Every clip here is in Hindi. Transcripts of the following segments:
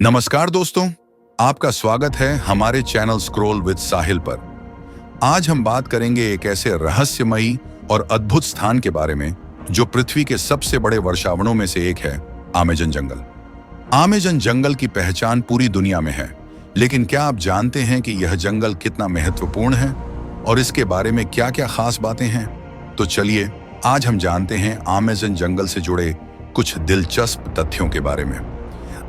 नमस्कार दोस्तों, आपका स्वागत है हमारे चैनल स्क्रॉल विद साहिल पर। आज हम बात करेंगे एक ऐसे रहस्यमयी और अद्भुत स्थान के बारे में जो पृथ्वी के सबसे बड़े वर्षावनों में से एक है, अमेज़न जंगल। अमेज़न जंगल की पहचान पूरी दुनिया में है, लेकिन क्या आप जानते हैं कि यह जंगल कितना महत्वपूर्ण है और इसके बारे में क्या-क्या खास बातें हैं? तो चलिए आज हम जानते हैं अमेज़न जंगल से जुड़े कुछ दिलचस्प तथ्यों के बारे में।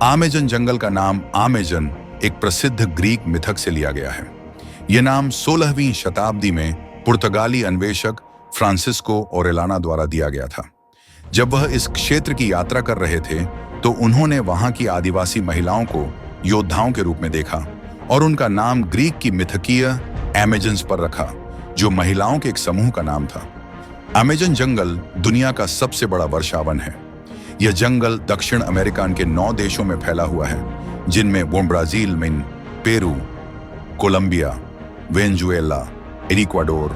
अमेज़न जंगल का नाम अमेज़न एक प्रसिद्ध ग्रीक मिथक से लिया गया है। यह नाम 16वीं शताब्दी में पुर्तगाली अन्वेषक फ्रांसिस्को ओरेलाना द्वारा दिया गया था। जब वह इस क्षेत्र की यात्रा कर रहे थे तो उन्होंने वहां की आदिवासी महिलाओं को योद्धाओं के रूप में देखा और उनका नाम ग्रीक की मिथकीय अमेज़न्स पर रखा, जो महिलाओं के एक समूह का नाम था। अमेज़न जंगल दुनिया का सबसे बड़ा वर्षावन है। यह जंगल दक्षिण अमेरिका के 9 देशों में फैला हुआ है, जिनमें वो ब्राजील में Peru, Colombia, Venezuela, Ecuador,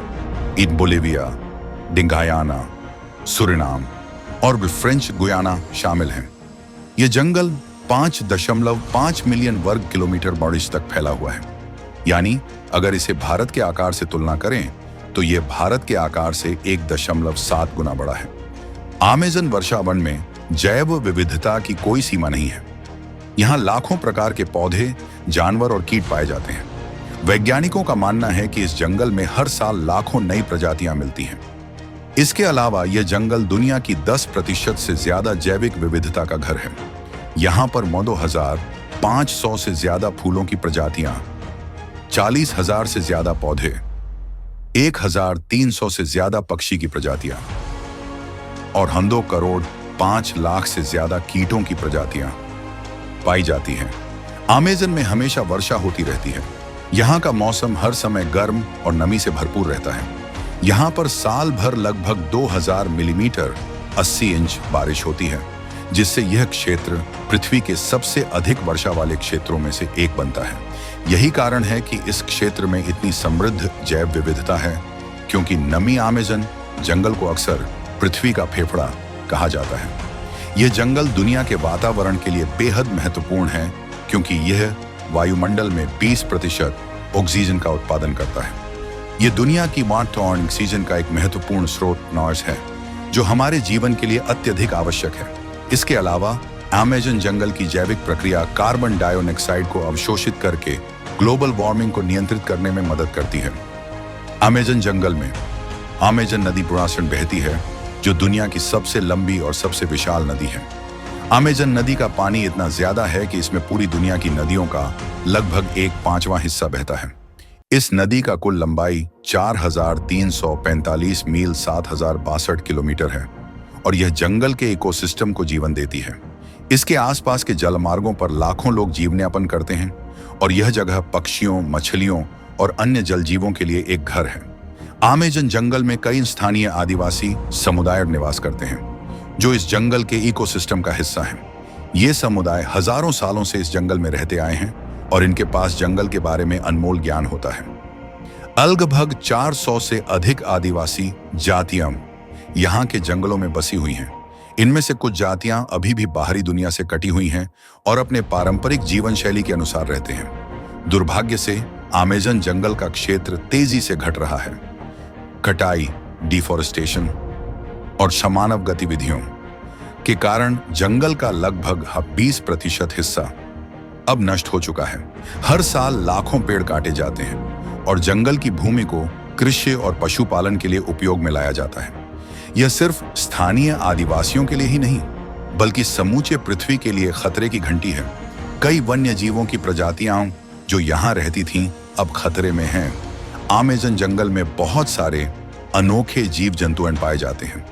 Bolivia, Guyana, Suriname और फ्रेंच गुयाना शामिल हैं। यह जंगल 5.5 मिलियन वर्ग किलोमीटर बॉर्डर तक फैला हुआ है। यानी अगर इसे भारत के आकार से तुलना करें तो यह भारत के आकार से 1.7 गुना बड़ा है। अमेज़न वर्षावन में जैव विविधता की कोई सीमा नहीं है। यहाँ लाखों प्रकार के पौधे, जानवर और कीट पाए जाते हैं। वैज्ञानिकों का मानना है कि इस जंगल में हर साल लाखों नई प्रजातियां मिलती हैं। इसके अलावा यह जंगल दुनिया की 10% से ज्यादा जैविक विविधता का घर है। यहाँ पर 9,500 से ज्यादा फूलों की प्रजातियां, 40,000 से ज्यादा पौधे, 1,300 से ज्यादा पक्षी की प्रजातियां और 2 करोड़ 5 लाख से ज्यादा कीटों की प्रजातियां पाई जाती हैं। अमेज़न में हमेशा वर्षा होती रहती है। यहाँ का मौसम हर समय गर्म और नमी से भरपूर रहता है। यहाँ पर साल भर लगभग 2000 मिलीमीटर 80 इंच बारिश होती है, जिससे यह क्षेत्र पृथ्वी के सबसे अधिक वर्षा वाले क्षेत्रों में से एक बनता है। यही कारण है कि इस क्षेत्र में इतनी समृद्ध जैव विविधता है, क्योंकि नमी अमेज़न जंगल को अक्सर पृथ्वी का फेफड़ा कहा जाता है। यह जंगल दुनिया के वातावरण के लिए बेहद महत्वपूर्ण है, क्योंकि यह वायुमंडल में 20% ऑक्सीजन का उत्पादन करता है। यह दुनिया की वाटर और ऑक्सीजन का एक महत्वपूर्ण स्रोत है, जो हमारे जीवन के लिए अत्यधिक आवश्यक है। इसके अलावा अमेज़न जंगल की जैविक प्रक्रिया कार्बन डाइऑक्साइड को अवशोषित करके ग्लोबल वार्मिंग को नियंत्रित करने में मदद करती है। अमेज़न जंगल में अमेज़न नदी पुरासन बहती है, जो दुनिया की सबसे लंबी और सबसे विशाल नदी है। अमेज़न नदी का पानी इतना ज्यादा है कि इसमें पूरी दुनिया की नदियों का लगभग 1/5वां हिस्सा बहता है। इस नदी का कुल लंबाई 4,345 मील 7,062 किलोमीटर है और यह जंगल के इकोसिस्टम को जीवन देती है। इसके आसपास के जलमार्गों पर लाखों लोग जीवनयापन करते हैं और यह जगह पक्षियों, मछलियों और अन्य जलजीवों के लिए एक घर है। अमेज़न जंगल में कई स्थानीय आदिवासी समुदाय निवास करते हैं, जो इस जंगल के इकोसिस्टम का हिस्सा हैं। ये समुदाय हजारों सालों से इस जंगल में रहते आए हैं और इनके पास जंगल के बारे में अनमोल ज्ञान होता है। लगभग 400 से अधिक आदिवासी जातियां यहाँ के जंगलों में बसी हुई हैं। इनमें से कुछ जातियां अभी भी बाहरी दुनिया से कटी हुई हैं और अपने पारंपरिक जीवन शैली के अनुसार रहते हैं। दुर्भाग्य से अमेज़न जंगल का क्षेत्र तेजी से घट रहा है। कटाई, डिफॉरेस्टेशन और मानव गतिविधियों के कारण जंगल का लगभग 20% हिस्सा अब नष्ट हो चुका है। हर साल लाखों पेड़ काटे जाते हैं और जंगल की भूमि को कृषि और पशुपालन के लिए उपयोग में लाया जाता है। यह सिर्फ स्थानीय आदिवासियों के लिए ही नहीं, बल्कि समूचे पृथ्वी के लिए खतरे की घंटी है। कई वन्य जीवों की प्रजातियां जो यहाँ रहती थीं, अब खतरे में हैं। अमेज़न जंगल में बहुत सारे अनोखे जीव जंतु पाए जाते हैं,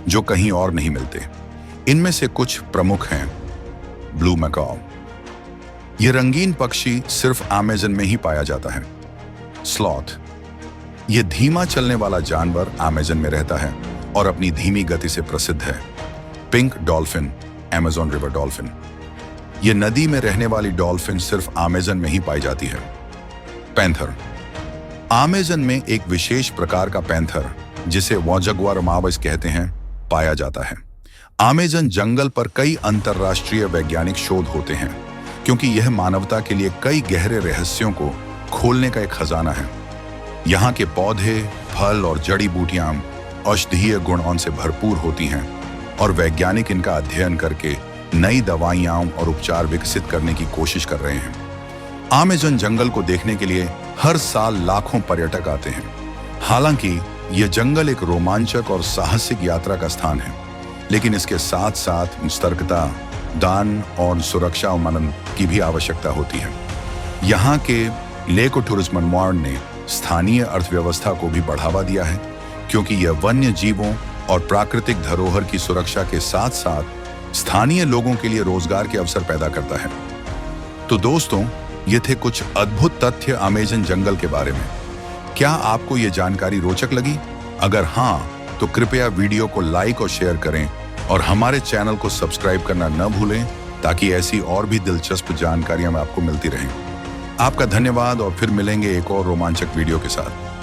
जो कहीं और नहीं मिलते। इनमें से कुछ प्रमुख हैं। ब्लू मैकाऊ, यह रंगीन पक्षी सिर्फ अमेज़न में ही पाया जाता है। स्लॉथ, यह धीमा चलने वाला जानवर अमेज़न में रहता है और अपनी धीमी गति से प्रसिद्ध है। Pink dolphin, Amazon river dolphin, यह नदी में रहने वाली डॉल्फिन सिर्फ अमेज़न में ही पाई जाती है। पैंथर, अमेज़न में एक विशेष प्रकार का पैंथर, जिसे वॉजगुआर मावस कहते हैं, पाया जाता है। अमेज़न जंगल पर कई अंतर्राष्ट्रीय वैज्ञानिक शोध होते हैं, क्योंकि यह मानवता के लिए कई गहरे रहस्यों को खोलने का एक खजाना है। यहाँ के पौधे, फल और जड़ी बूटियां औषधीय गुणों से भरपूर होती हैं और वैज्ञानिक इनका अध्ययन करके नई दवाइयां और उपचार विकसित करने की कोशिश कर रहे हैं। अमेज़न जंगल को देखने के लिए हर साल लाखों पर्यटक आते हैं। हालांकि यह जंगल एक रोमांचक और साहसिक यात्रा का स्थान है, लेकिन इसके साथ साथ सतर्कता, दान और सुरक्षा उन्मूलन की भी आवश्यकता होती है। यहाँ के लेको टूरिज्म मॉड ने स्थानीय अर्थव्यवस्था को भी बढ़ावा दिया है, क्योंकि यह वन्य जीवों और प्राकृतिक धरोहर की सुरक्षा के साथ साथ स्थानीय लोगों के लिए रोजगार के अवसर पैदा करता है। तो दोस्तों, ये थे कुछ अद्भुत तथ्य अमेज़न जंगल के बारे में। क्या आपको ये जानकारी रोचक लगी? अगर हाँ, तो कृपया वीडियो को लाइक और शेयर करें और हमारे चैनल को सब्सक्राइब करना न भूलें, ताकि ऐसी और भी दिलचस्प जानकारियां आपको मिलती रहें। आपका धन्यवाद और फिर मिलेंगे एक और रोमांचक वीडियो के साथ।